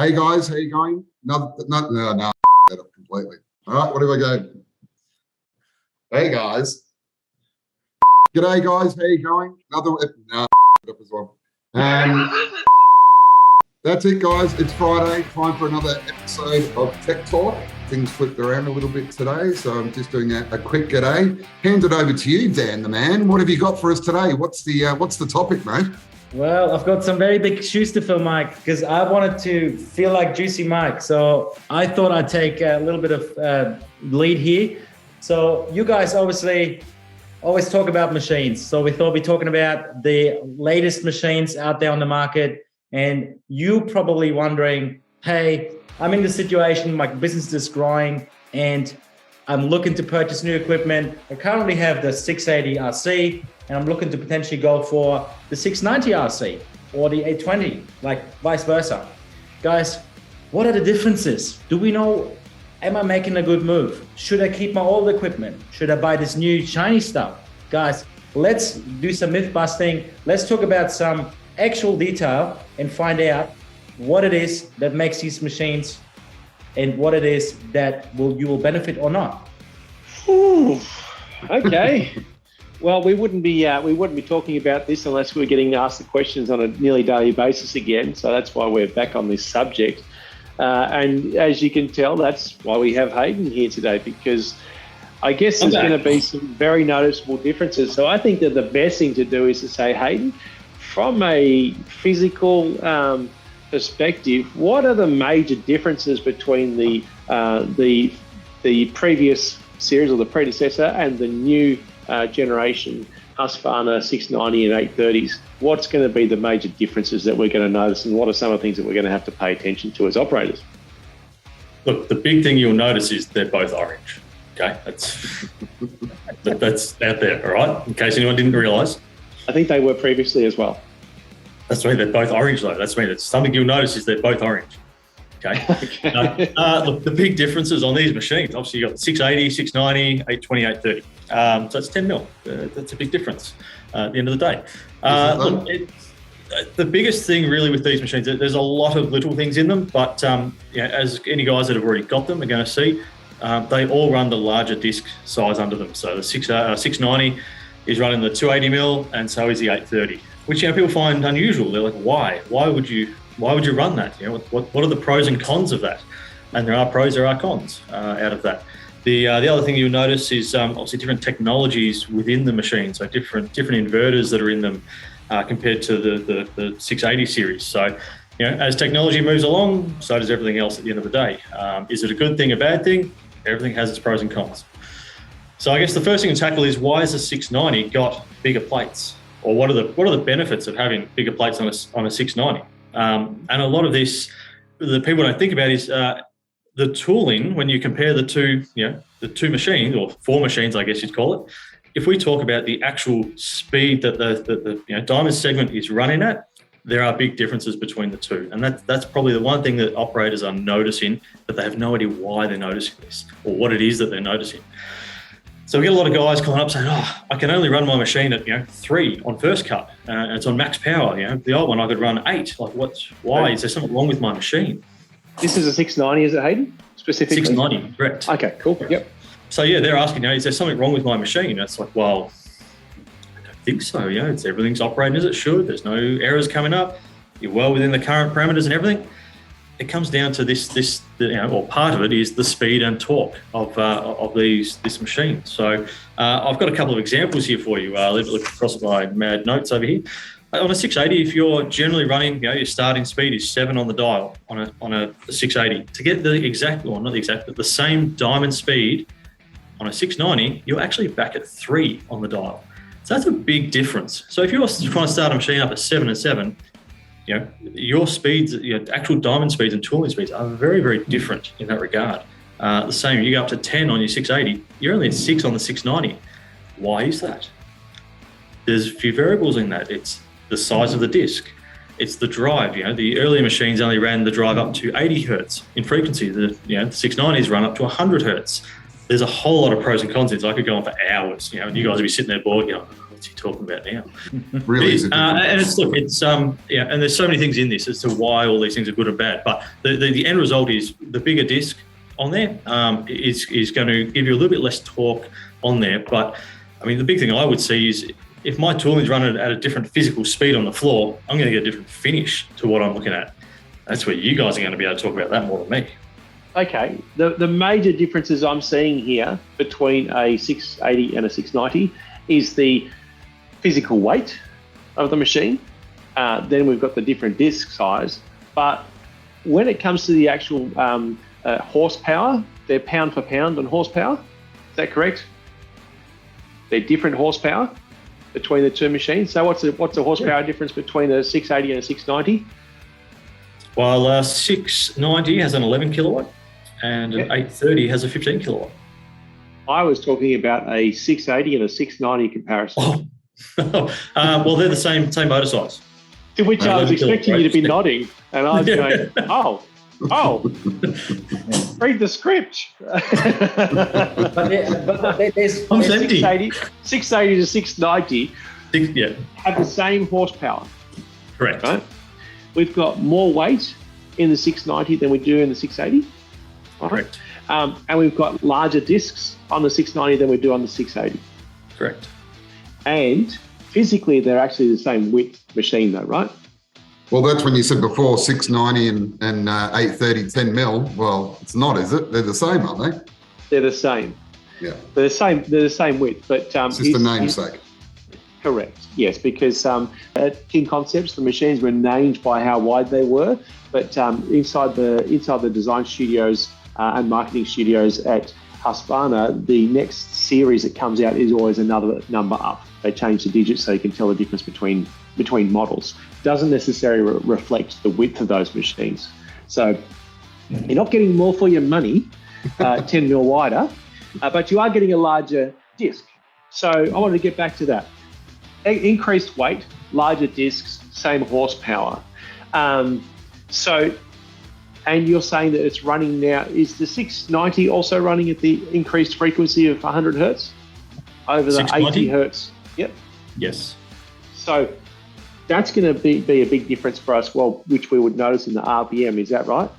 Hey guys, how you going? No, that up completely. All right, what do I go? Hey guys. G'day guys, how you going? Up as well. That's it guys, it's Friday, time for another episode of Tech Talk. Things flipped around a little bit today, so I'm just doing a quick g'day. Hand it over to you, Dan the man. What have you got for us today? What's the topic, mate? Well, I've got some very big shoes to fill, Mike, because I wanted to feel like Juicy Mike. So I thought I'd take a little bit of lead here. So you guys obviously always talk about machines. So we thought we'd be talking about the latest machines out there on the market. And you probably wondering, hey, I'm in the situation, my business is growing and I'm looking to purchase new equipment. I currently have the 680 RC and I'm looking to potentially go for the 690 RC or the 820, like vice versa. Guys, what are the differences? Do we know, am I making a good move? Should I keep my old equipment? Should I buy this new shiny stuff? Guys, let's do some myth busting. Let's talk about some actual detail and find out what it is that makes these machines and what it is that you will benefit or not. Ooh, okay. Well, we wouldn't be talking about this unless we were getting asked the questions on a nearly daily basis again. So that's why we're back on this subject. And as you can tell, that's why we have Hayden here today, because I guess there's going to be some very noticeable differences. So I think that the best thing to do is to say, Hayden, from a physical perspective, what are the major differences between the previous series or the predecessor and the new generation Husqvarna 690 and 830s? What's going to be the major differences that we're going to notice, and what are some of the things that we're going to have to pay attention to as operators? Look, the big thing you'll notice is they're both orange. Okay, that's out there, all right? In case anyone didn't realise. I think they were previously as well. That's right, they're both orange though. That's something you'll notice is they're both orange. Okay. Look, the big differences on these machines, obviously you've got 680, 690, 820, 830. So it's 10 mil. That's a big difference at the end of the day. The biggest thing really with these machines, there's a lot of little things in them, but as any guys that have already got them are going to see, they all run the larger disc size under them. So the 690 is running the 280 mil, and so is the 830, which people find unusual. They're like, why? Why would you run that? What are the pros and cons of that? And there are pros, there are cons out of that. The other thing you'll notice is obviously different technologies within the machine. So different inverters that are in them compared to the 680 series. So as technology moves along, so does everything else at the end of the day. Is it a good thing, a bad thing? Everything has its pros and cons. So I guess the first thing to tackle is, why has the 690 got bigger plates? Or what are the benefits of having bigger plates on a 690? And a lot of this, the people don't think about is the tooling. When you compare the two machines, or four machines, I guess you'd call it. If we talk about the actual speed that the diamond segment is running at, there are big differences between the two. And that's probably the one thing that operators are noticing, but they have no idea why they're noticing this or what it is that they're noticing. So we get a lot of guys calling up saying, I can only run my machine at 3 on first cut. And it's on max power. The old one I could run 8. Like, why? Is there something wrong with my machine? This is a 690, is it, Hayden? Specifically? 690, correct. Okay, cool. Yep. So they're asking, is there something wrong with my machine? It's like, well, I don't think so. Everything's operating as it should. There's no errors coming up. You're well within the current parameters and everything. It comes down to this, or part of it is the speed and torque of this machine. So I've got a couple of examples here for you. I'll look across my mad notes over here. On a 680, if you're generally running, your starting speed is 7 on the dial on a 680. To get the same diamond speed on a 690, you're actually back at 3 on the dial. So that's a big difference. So if you're trying to start a machine up at 7 and 7, your speeds, actual diamond speeds and tooling speeds are very, very different in that regard. The same, you go up to 10 on your 680, you're only at 6 on the 690. Why is that? There's a few variables in that. It's the size of the disc. It's the drive. The earlier machines only ran the drive up to 80 hertz in frequency. The 690s run up to 100 hertz. There's a whole lot of pros and cons. I could go on for hours. You guys would be sitting there bored, what's he talking about now? Really is a and and there's so many things in this as to why all these things are good and bad. But the end result is the bigger disc on there is going to give you a little bit less torque on there. But I mean, the big thing I would see is if my tooling's running at a different physical speed on the floor, I'm going to get a different finish to what I'm looking at. That's where you guys are going to be able to talk about that more than me. Okay, the major differences I'm seeing here between a 680 and a 690 is the physical weight of the machine. Then we've got the different disc size. But when it comes to the actual horsepower, they're pound for pound on horsepower. Is that correct? They're different horsepower between the two machines. So what's the horsepower difference between a 680 and a 690? Well, 690 has an 11 kilowatt and an 830 has a 15 kilowatt. I was talking about a 680 and a 690 comparison. Well, they're the same motor size. To which I was expecting you to be nodding, and I was going, read the script. There's 680 to 690 have the same horsepower. Correct. Right? We've got more weight in the 690 than we do in the 680. Right? Correct. And we've got larger discs on the 690 than we do on the 680. Correct. And physically, they're actually the same width machine though, right? Well, that's when you said before 690 and 830 10 mil. Well, it's not, is it? They're the same, aren't they? They're the same. Yeah. They're the same width, but it's just the namesake. Correct. Yes, because at King Concepts, the machines were named by how wide they were, but inside the design studios and marketing studios at Husqvarna, the next series that comes out is always another number up. They change the digits so you can tell the difference between models. Doesn't necessarily reflect the width of those machines. So you're not getting more for your money, 10 mil wider, but you are getting a larger disc. So I wanted to get back to that. Increased weight, larger discs, same horsepower. And you're saying that it's running now, is the 690 also running at the increased frequency of 100 hertz over the 80 hertz? Yep. Yes. So that's going to be a big difference for us, well, which we would notice in the RPM, is that right?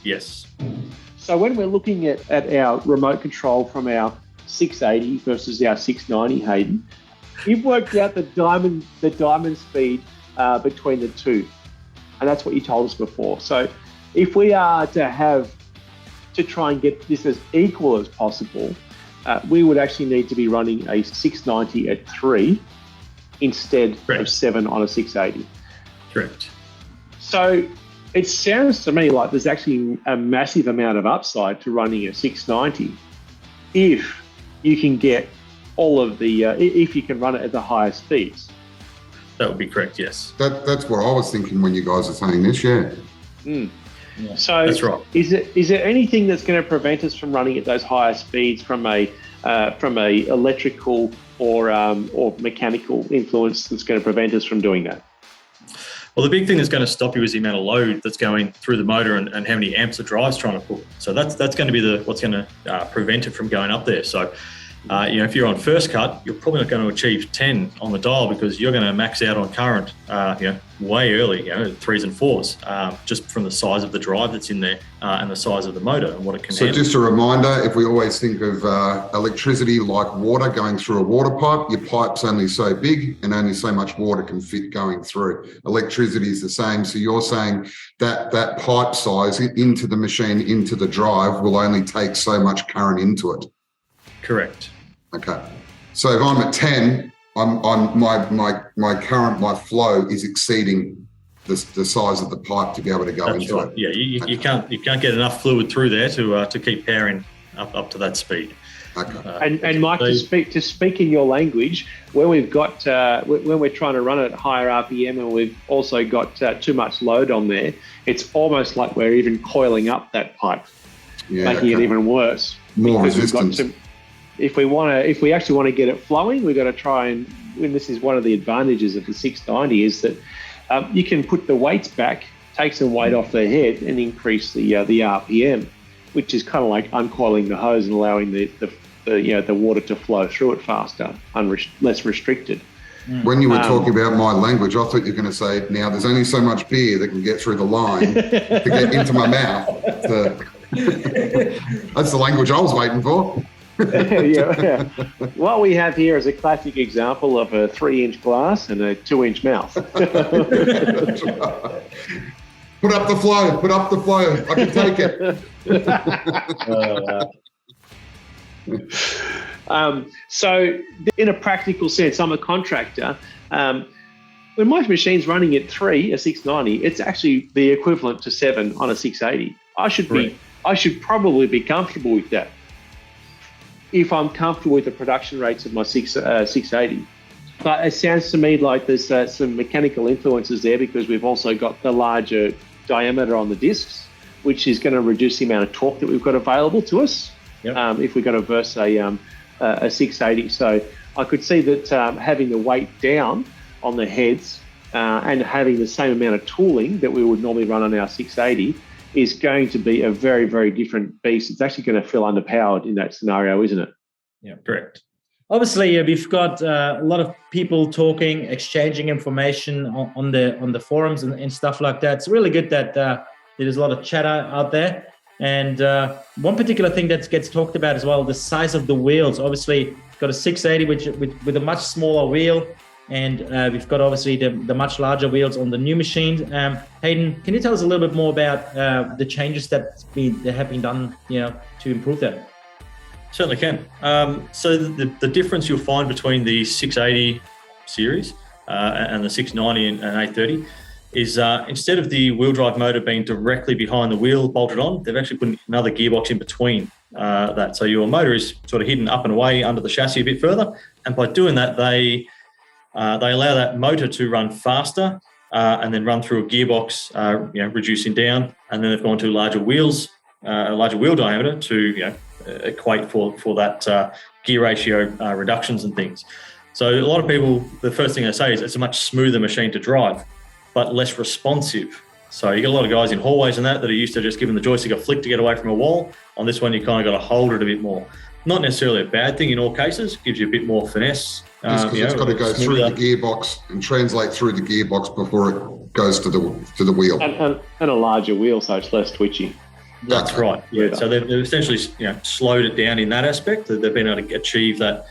Yes. So when we're looking at our remote control from our 680 versus our 690, Hayden, you've worked out the diamond speed between the two, and that's what you told us before. So if we are to try and get this as equal as possible, we would actually need to be running a 690 at 3 instead of 7 on a 680. Correct. So it sounds to me like there's actually a massive amount of upside to running a 690 if you can get all of the if you can run it at the highest speeds. That would be correct, yes. That's what I was thinking when you guys are saying this, yeah. Yeah. So that's right. Is there anything that's going to prevent us from running at those higher speeds from a electrical or mechanical influence that's going to prevent us from doing that? Well, the big thing that's going to stop you is the amount of load that's going through the motor and how many amps the drive's trying to pull. So that's going to be what's going to prevent it from going up there. So, if you're on first cut, you're probably not going to achieve 10 on the dial because you're going to max out on current, way early, 3s and 4s, just from the size of the drive that's in there and the size of the motor and what it can handle. So just a reminder, if we always think of electricity like water going through a water pipe, your pipe's only so big and only so much water can fit going through. Electricity is the same. So you're saying that pipe size into the machine, into the drive, will only take so much current into it. Correct. Okay. So if I'm at 10, my current, my flow is exceeding the size of the pipe to be able to go into it. Yeah, you can't get enough fluid through there to keep powering up to that speed. Okay. And Mike, to speak in your language, when we've got when we're trying to run it at higher RPM and we've also got too much load on there, it's almost like we're even coiling up that pipe, making it even worse. More resistance. If we actually want to get it flowing, we've got to try and this is one of the advantages of the 690 is that you can put the weights back, take some weight off the head and increase the RPM, which is kind of like uncoiling the hose and allowing the the water to flow through it faster, less restricted. When you were talking about my language, I thought you were going to say, now there's only so much beer that can get through the line to get into my mouth. That's the language I was waiting for. Yeah. What we have here is a classic example of a 3-inch glass and a 2-inch mouth. Put up the flow. I can take it. So in a practical sense, I'm a contractor. When my machine's running at 3, a 690, it's actually the equivalent to 7 on a 680. I should probably be comfortable with that if I'm comfortable with the production rates of my 680. But it sounds to me like there's some mechanical influences there, because we've also got the larger diameter on the discs, which is going to reduce the amount of torque that we've got available to us. Yep. If we've got to verse a 680. So I could see that having the weight down on the heads and having the same amount of tooling that we would normally run on our 680 is going to be a very, very different beast. It's actually going to feel underpowered in that scenario, isn't it? Yeah, correct. Obviously, we've got a lot of people talking, exchanging information on the forums and stuff like that. It's really good that there's a lot of chatter out there. And one particular thing that gets talked about as well, the size of the wheels. Obviously, we've got a 680 with a much smaller wheel, and we've got obviously the much larger wheels on the new machines. Hayden, can you tell us a little bit more about the changes that have been done, to improve that? Certainly can. So the difference you'll find between the 680 series and the 690 and 830 is instead of the wheel drive motor being directly behind the wheel bolted on, they've actually put another gearbox in between that. So your motor is sort of hidden up and away under the chassis a bit further. And by doing that, they allow that motor to run faster and then run through a gearbox, reducing down. And then they've gone to larger wheels, a larger wheel diameter to equate for that gear ratio reductions and things. So a lot of people, the first thing they say is it's a much smoother machine to drive, but less responsive. So you get a lot of guys in hallways and that are used to just giving the joystick a flick to get away from a wall. On this one, you kind of got to hold it a bit more. Not necessarily a bad thing in all cases. Gives you a bit more finesse. Just because it's got to go through the gearbox and translate through the gearbox before it goes to the wheel. And a larger wheel, so it's less twitchy. That's right. Yeah. So they've essentially slowed it down in that aspect. They've been able to achieve that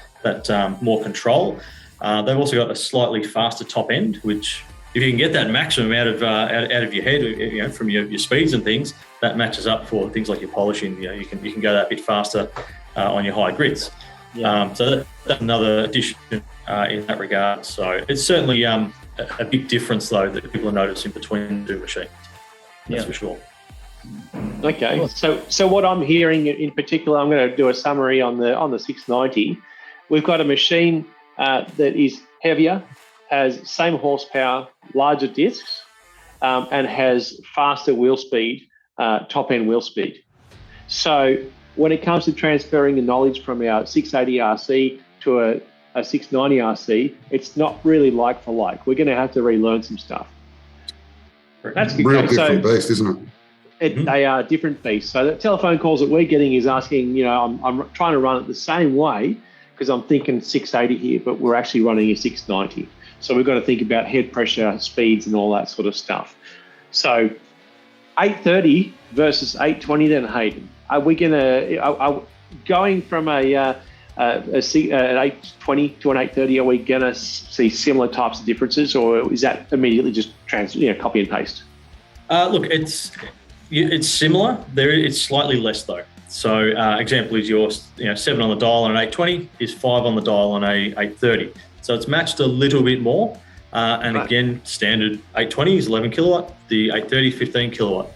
more control. They've also got a slightly faster top end, which if you can get that maximum out of your head, from your speeds and things, that matches up for things like your polishing. You can go that bit faster on your high grids. Yeah. So that's another addition in that regard. So it's certainly a big difference though that people are noticing between the two machines. That's for sure. Okay. So what I'm hearing in particular, I'm going to do a summary on the 690. We've got a machine that is heavier, has same horsepower, larger discs, and has faster wheel speed, top-end wheel speed. So when it comes to transferring the knowledge from our 680 RC to a 690 RC, it's not really like for like. We're going to have to relearn some stuff. That's good. Real different beast, isn't it? They are different beasts. So the telephone calls that we're getting is asking, I'm trying to run it the same way because I'm thinking 680 here, but we're actually running a 690. So we've got to think about head pressure, speeds, and all that sort of stuff. So 830 versus 820 then, Hayden. Are we going from an 820 to an 830? Are we going to see similar types of differences, or is that immediately just copy and paste? Look, it's similar. It's slightly less though. So example is your 7 on the dial on an 820 is 5 on the dial on a 830. So it's matched a little bit more. Again, standard 820 is 11 kilowatt, the 830 15 kilowatt.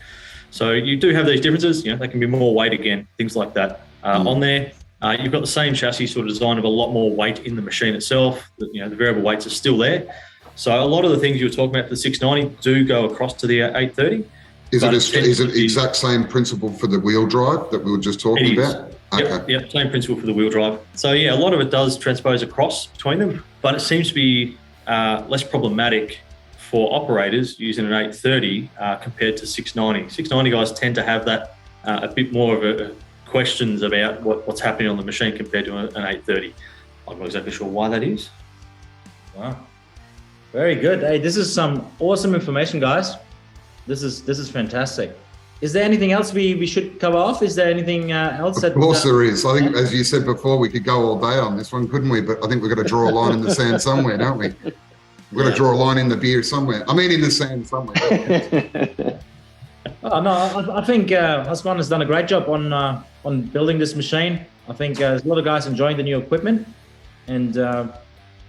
So you do have these differences. They can be more weight again, things like that on there. You've got the same chassis sort of design of a lot more weight in the machine itself. The variable weights are still there. So a lot of the things you were talking about for the 690 do go across to the 830. Is it exact same principle for the wheel drive that we were just talking about? Okay. Yep, same principle for the wheel drive. So a lot of it does transpose across between them, but it seems to be less problematic for operators using an 830 compared to 690. 690 guys tend to have that a bit more of a questions about what's happening on the machine compared to an 830. I'm not exactly sure why that is. Wow. Very good. Hey, this is some awesome information, guys. This is fantastic. Is there anything else we should cover off? Is there anything else? Of course there is. I think, as you said before, we could go all day on this one, couldn't we? But I think we've got to draw a line in the sand somewhere, don't we? We've got to draw a line in the beer somewhere. I mean, in the sand somewhere. Oh, no, I think Husqvarna has done a great job on building this machine. I think there's a lot of guys enjoying the new equipment, and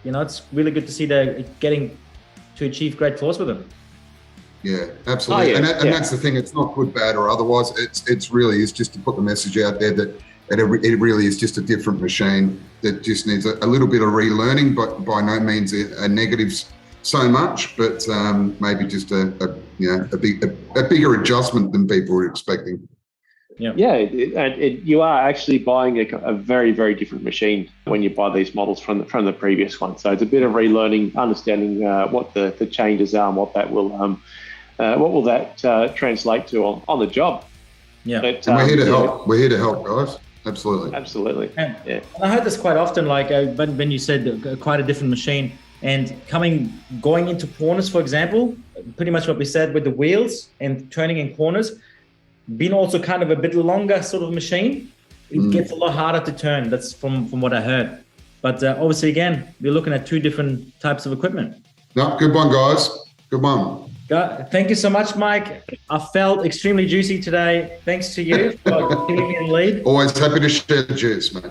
it's really good to see they're getting to achieve great force with them. Yeah, absolutely. Oh, yeah. And that's the thing. It's not good, bad, or otherwise. It's really is just to put the message out there that it really is just a different machine that just needs a little bit of relearning, but by no means a negatives so much, but maybe just a bigger adjustment than people were expecting. Yeah, you are actually buying a very, very different machine when you buy these models from the previous one. So it's a bit of relearning, understanding what the changes are and what will that translate to on the job. Yeah, but, and we're here to help. We're here to help, guys. Absolutely. And I heard this quite often, like when you said quite a different machine, and going into corners, for example, pretty much what we said with the wheels and turning in corners, being also kind of a bit longer sort of machine, it gets a lot harder to turn. That's from what I heard. But obviously, again, we're looking at two different types of equipment. No, good one, guys. Good one. Thank you so much, Mike. I felt extremely juicy today. Thanks to you for keeping me in the lead. Always happy to share the juice, mate.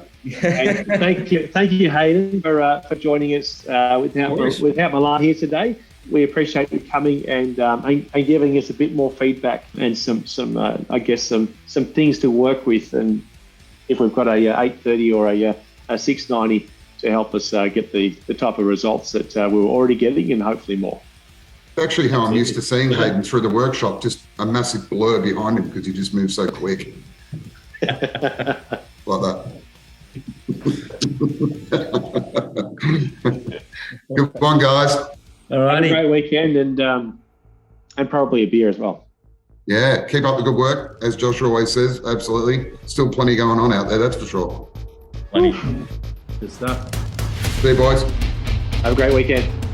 Thank you, Hayden, for joining us without Milan here today. We appreciate you coming and giving us a bit more feedback and some things to work with. And if we've got a 830 or a 690 to help us get the type of results that we were already getting and hopefully more. Actually, how I'm used to seeing Hayden through the workshop, just a massive blur behind him because he just moves so quick. Like that. Good one, guys. All right. Have a great weekend and probably a beer as well. Yeah, keep up the good work, as Joshua always says. Absolutely. Still plenty going on out there, that's for sure. Plenty. Good stuff. See you, boys. Have a great weekend.